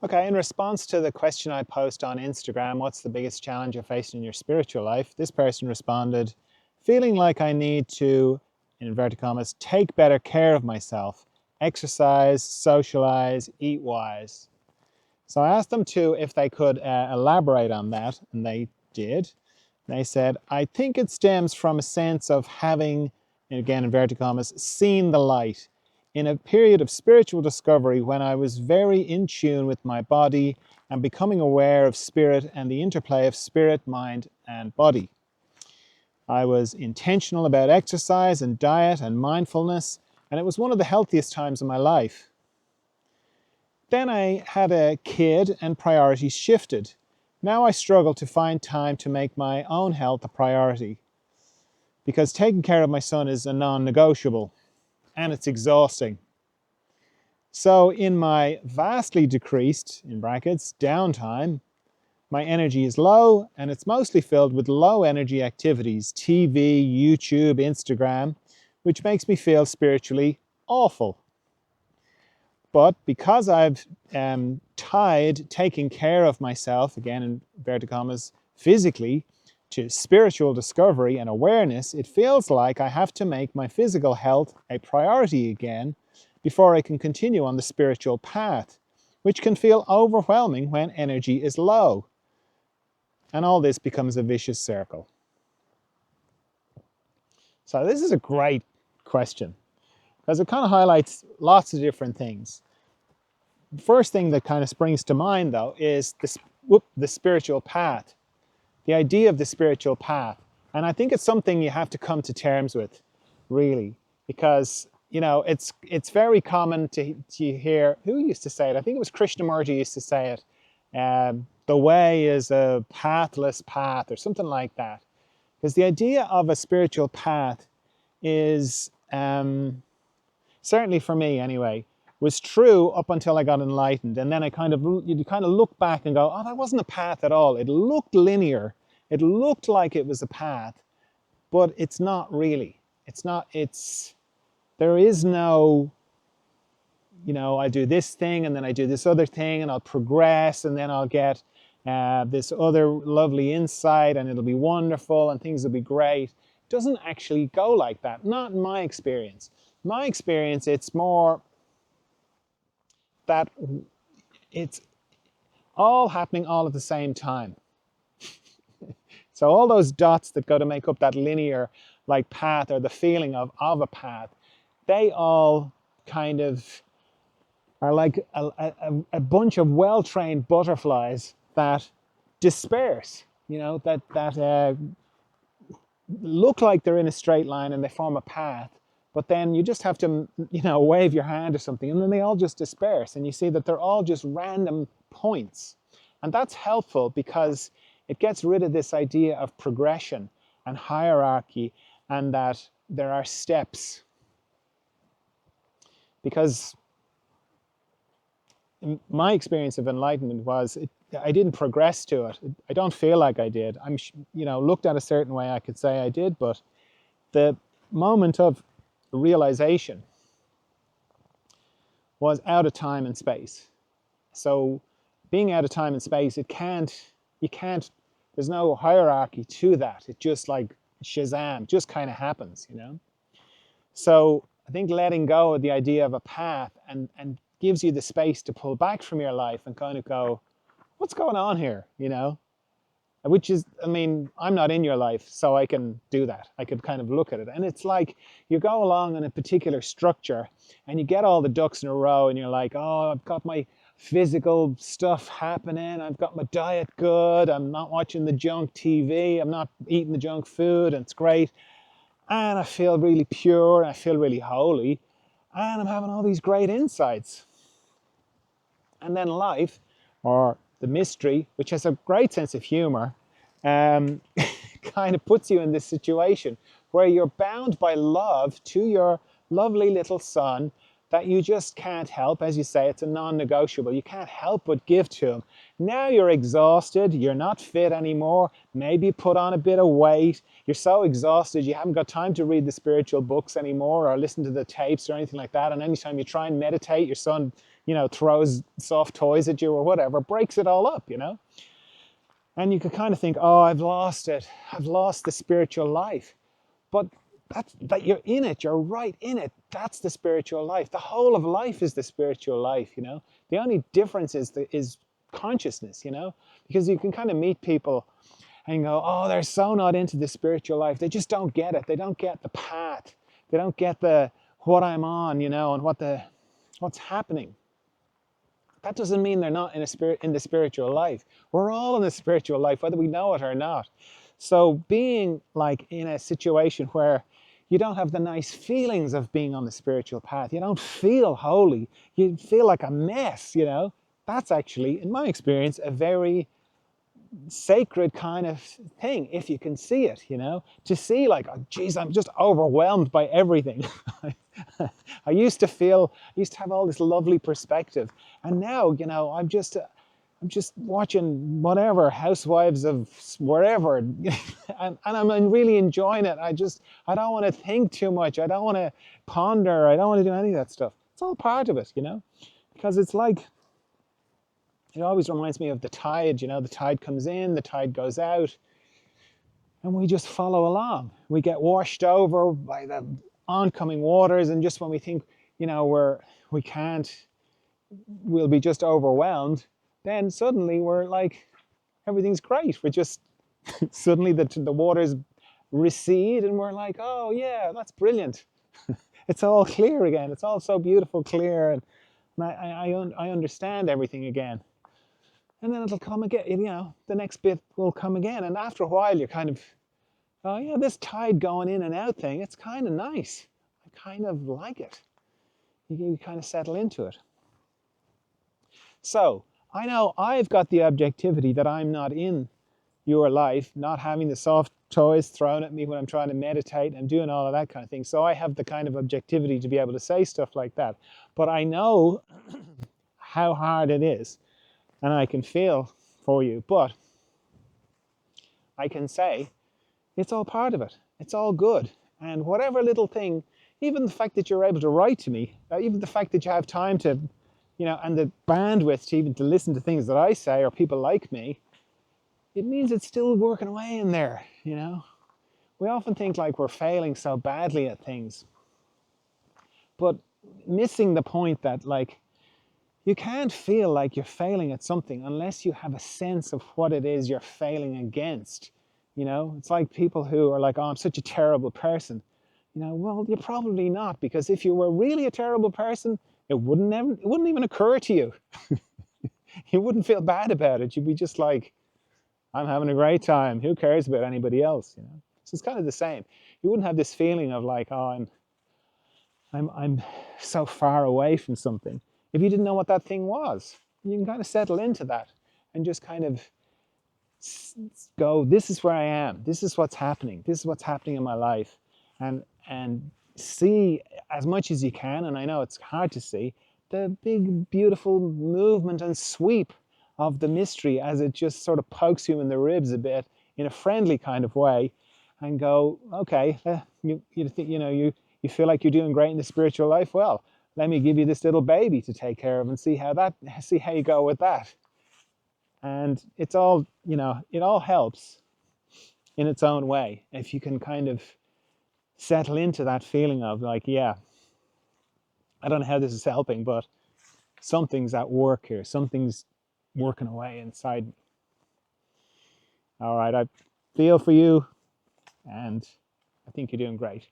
Okay, in response to the question I post on Instagram, what's the biggest challenge you're facing in your spiritual life? This person responded, feeling like I need to, in inverted commas, take better care of myself, exercise, socialize, eat wise. So I asked them to if they could elaborate on that, and they did. They said, I think it stems from a sense of having, again, inverted commas, seen the light in a period of spiritual discovery when I was very in tune with my body and becoming aware of spirit and the interplay of spirit, mind, and body. I was intentional about exercise and diet and mindfulness, and it was one of the healthiest times of my life. Then I had a kid and priorities shifted. Now I struggle to find time to make my own health a priority because taking care of my son is a non-negotiable and it's exhausting. So in my vastly decreased, in brackets, downtime, my energy is low and it's mostly filled with low energy activities, TV, YouTube, Instagram, which makes me feel spiritually awful. But because I've tied taking care of myself, again in inverted commas, physically, to spiritual discovery and awareness, it feels like I have to make my physical health a priority again before I can continue on the spiritual path, which can feel overwhelming when energy is low. And all this becomes a vicious circle. So this is a great question because it kind of highlights lots of different things. The first thing that kind of springs to mind, though, is the spiritual path, the idea of the spiritual path. And I think it's something you have to come to terms with, really, because it's very common to hear, who used to say it? I think it was Krishnamurti used to say it. The way is a pathless path, or something like that. Because the idea of a spiritual path is, certainly for me anyway, was true up until I got enlightened. And then you kind of look back and go, oh, that wasn't a path at all. It looked linear. It looked like it was a path, but it's not really. There is no, I do this thing and then I do this other thing and I'll progress and then I'll get this other lovely insight and it'll be wonderful and things will be great. It doesn't actually go like that. Not in my experience. My experience, it's more that it's all happening all at the same time. So all those dots that go to make up that linear like path or the feeling of a path, they all kind of are like a bunch of well-trained butterflies that disperse, that look like they're in a straight line and they form a path, but then you just have to, wave your hand or something, and then they all just disperse, and you see that they're all just random points. And that's helpful because it gets rid of this idea of progression and hierarchy and that there are steps. Because my experience of enlightenment was I didn't progress to it. I don't feel like I did. I'm, looked at a certain way, I could say I did, but the moment of realization was out of time and space. So being out of time and space, there's no hierarchy to that. It just like Shazam, just kind of happens, So I think letting go of the idea of a path and gives you the space to pull back from your life and kind of go, what's going on here, Which is, I'm not in your life, so I can do that. I could kind of look at it. And it's like you go along in a particular structure and you get all the ducks in a row and you're like, oh, I've got my physical stuff happening. I've got my diet good. I'm not watching the junk TV. I'm not eating the junk food, and it's great. And I feel really pure and I feel really holy. And I'm having all these great insights. And then life, or the mystery, which has a great sense of humor, kind of puts you in this situation where you're bound by love to your lovely little son that you just can't help. As you say, it's a non-negotiable. You can't help but give to him. Now you're exhausted. You're not fit anymore. Maybe you put on a bit of weight. You're so exhausted you haven't got time to read the spiritual books anymore or listen to the tapes or anything like that. And anytime you try and meditate, your son throws soft toys at you or whatever, breaks it all up, And you could kind of think, oh, I've lost it. I've lost the spiritual life. But that you're in it, you're right in it. That's the spiritual life. The whole of life is the spiritual life, The only difference is consciousness, Because you can kind of meet people and go, oh, they're so not into the spiritual life. They just don't get it. They don't get the path. They don't get what I'm on, and what's happening. That doesn't mean they're not in the spiritual life. We're all in the spiritual life, whether we know it or not. So being like in a situation where you don't have the nice feelings of being on the spiritual path, you don't feel holy, you feel like a mess, that's actually, in my experience, a very sacred kind of thing, if you can see it, to see like, oh, geez, I'm just overwhelmed by everything. I used to have all this lovely perspective, and now, I'm just watching whatever Housewives of wherever, and I'm really enjoying it. I don't want to think too much. I don't want to ponder. I don't want to do any of that stuff. It's all part of it, because it's like, it always reminds me of the tide, the tide comes in, the tide goes out, and we just follow along. We get washed over by the oncoming waters, and just when we think, we'll be just overwhelmed, then suddenly we're like, everything's great. We're just, suddenly the waters recede, and we're like, oh yeah, that's brilliant. It's all clear again. It's all so beautiful, clear, and I understand everything again. And then it'll come again, the next bit will come again. And after a while, you're kind of, oh yeah, this tide going in and out thing, it's kind of nice. I kind of like it. You kind of settle into it. So I know I've got the objectivity that I'm not in your life, not having the soft toys thrown at me when I'm trying to meditate and doing all of that kind of thing. So I have the kind of objectivity to be able to say stuff like that. But I know how hard it is. And I can feel for you, but I can say it's all part of it. It's all good. And whatever little thing, even the fact that you're able to write to me, even the fact that you have time to, and the bandwidth to even to listen to things that I say or people like me, it means it's still working away in there, We often think like we're failing so badly at things, but missing the point that like, you can't feel like you're failing at something unless you have a sense of what it is you're failing against. It's like people who are like, oh, I'm such a terrible person. Well, you're probably not, because if you were really a terrible person, it wouldn't even occur to you. You wouldn't feel bad about it. You'd be just like, I'm having a great time. Who cares about anybody else? So it's kind of the same. You wouldn't have this feeling of like, oh, I'm so far away from something. If you didn't know what that thing was, you can kind of settle into that and just kind of go, this is where I am. This is what's happening. This is what's happening in my life. And see as much as you can, and I know it's hard to see, the big, beautiful movement and sweep of the mystery as it just sort of pokes you in the ribs a bit in a friendly kind of way, and go, okay, you feel like you're doing great in the spiritual life. Well, let me give you this little baby to take care of and see how you go with that. And it's all, it all helps in its own way. If you can kind of settle into that feeling of like, yeah, I don't know how this is helping, but something's at work here. Something's working away inside me. All right, I feel for you, and I think you're doing great.